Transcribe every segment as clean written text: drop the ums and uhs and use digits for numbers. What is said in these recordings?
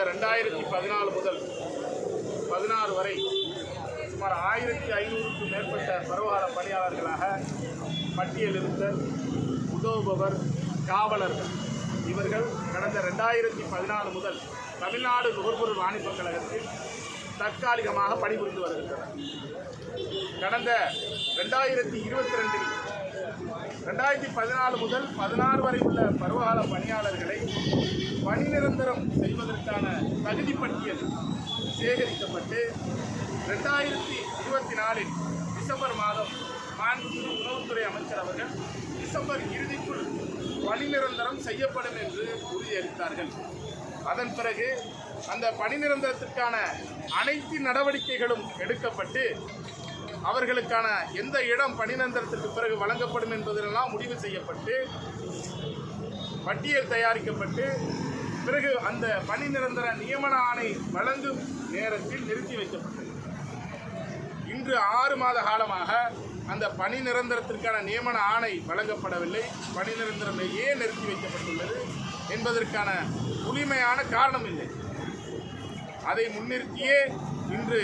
2014 முதல் 16 வரை சுமார் 1500க்கும் மேற்பட்ட பருவகால பணியாளர்களாக பட்டியலிருத்தல், உதவுபவர், காவலர்கள் இவர்கள் கடந்த 2014 முதல் தமிழ்நாடு நுகர்பொருள் வாணிபக் கழகத்தில் தற்காலிகமாக பணிபுரிந்து வருகின்றனர். கடந்த 2022 2014 முதல் 16 வரை உள்ள பருவகால பணியாளர்களை பணி நிரந்தரம் செய்வதற்கான தகுதி பட்டியல் சேகரிக்கப்பட்டு 2024 டிசம்பர் மாதம் மாண்புமிகு உணவுத்துறை அமைச்சர் அவர்கள் டிசம்பர் இறுதிக்குள் பணி நிரந்தரம் செய்யப்படும் என்று உறுதியளித்தார்கள். அதன் பிறகு அந்த பணி நிரந்தரத்திற்கான அனைத்து நடவடிக்கைகளும் எடுக்கப்பட்டு அவர்களுக்கான எந்த இடம் பணி நிரந்தரத்திற்கு பிறகு வழங்கப்படும் என்பதெல்லாம் முடிவு செய்யப்பட்டு பட்டியல் தயாரிக்கப்பட்டு பிறகு அந்த பணி நிரந்தர நியமன ஆணை வழங்கும் நேரத்தில் நிறுத்தி வைக்கப்பட்டது. இன்று 6 மாத காலமாக அந்த பணி நிரந்தரத்திற்கான நியமன ஆணை வழங்கப்படவில்லை. பணி நிரந்தரம் ஏன் நிறுத்தி வைக்கப்பட்டுள்ளது என்பதற்கான முழுமையான காரணம் இல்லை. அதை முன்னிறுத்தியே இன்று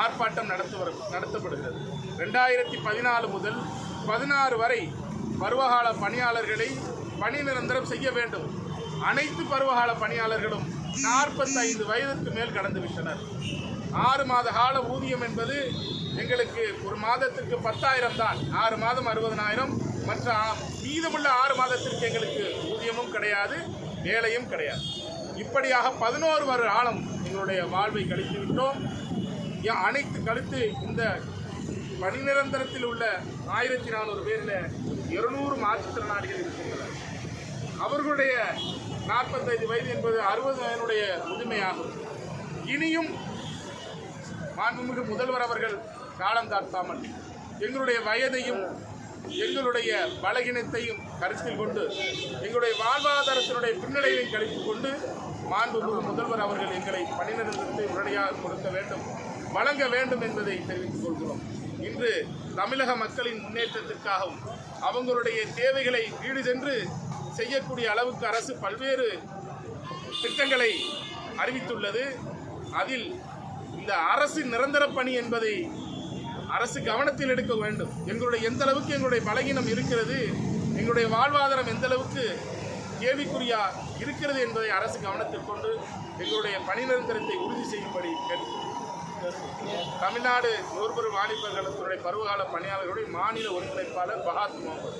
ஆர்ப்பாட்டம் நடத்தப்படுகிறது. 2014 முதல் 16 வரை பருவகால பணியாளர்களை பணி நிரந்தரம் செய்ய வேண்டும். அனைத்து பருவகால பணியாளர்களும் 45 வயதிற்கு மேல் கடந்துவிட்டனர். 6 மாத கால ஊதியம் என்பது எங்களுக்கு ஒரு மாதத்திற்கு 10,000 தான். 6 மாதம் 60,000. மற்ற மீதமுள்ள 6 மாதத்திற்கு எங்களுக்கு ஊதியமும் கிடையாது, வேலையும் கிடையாது. இப்படியாக 11 வருட காலம் எங்களுடைய வாழ்வை கழித்து விட்டோம். அனைத்து கழித்து இந்த பணி நிரந்தரத்தில் உள்ள 1400 பேரில் 200 மாற்றுத்திறனாளிகள் இருக்கின்றனர். அவர்களுடைய 45 வயது என்பது 60 வயதுடைய முதுமையாகும். இனியும் மாண்புமிகு முதல்வர் அவர்கள் காலம் தாழ்த்தாமல் எங்களுடைய வயதையும் எங்களுடைய பலகீனத்தையும் கருத்தில் கொண்டு எங்களுடைய வாழ்வாதாரத்தினுடைய பின்னடைவையும் கழித்துக் கொண்டு மாண்புமிகு முதல்வர் அவர்கள் எங்களை பணி நிரந்தரத்தை உடனடியாக கொடுக்க வேண்டும், வழங்க வேண்டும் என்பதை தெரிவித்துக் கொள்கிறோம். இன்று தமிழக மக்களின் முன்னேற்றத்திற்காகவும் அவங்களுடைய தேவைகளை ஈடு சென்று செய்யக்கூடிய அளவுக்கு அரசு பல்வேறு திட்டங்களை அறிவித்துள்ளது. அதில் இந்த அரசு நிரந்தர பணி என்பதை அரசு கவனத்தில் எடுக்க வேண்டும். எங்களுடைய எந்த அளவுக்கு எங்களுடைய பலகீனம் இருக்கிறது, எங்களுடைய வாழ்வாதாரம் எந்த அளவுக்கு கேள்விக்குறியா இருக்கிறது என்பதை அரசு கவனத்தில் கொண்டு எங்களுடைய பணி நிரந்தரத்தை உறுதி செய்யும்படி தமிழ்நாடு நுகர்பொருள் வாணிபக் கழகத்தினுடைய பருவகால பணியாளர்களுடைய மாநில ஒருங்கிணைப்பாளர் பகாத் முகமது.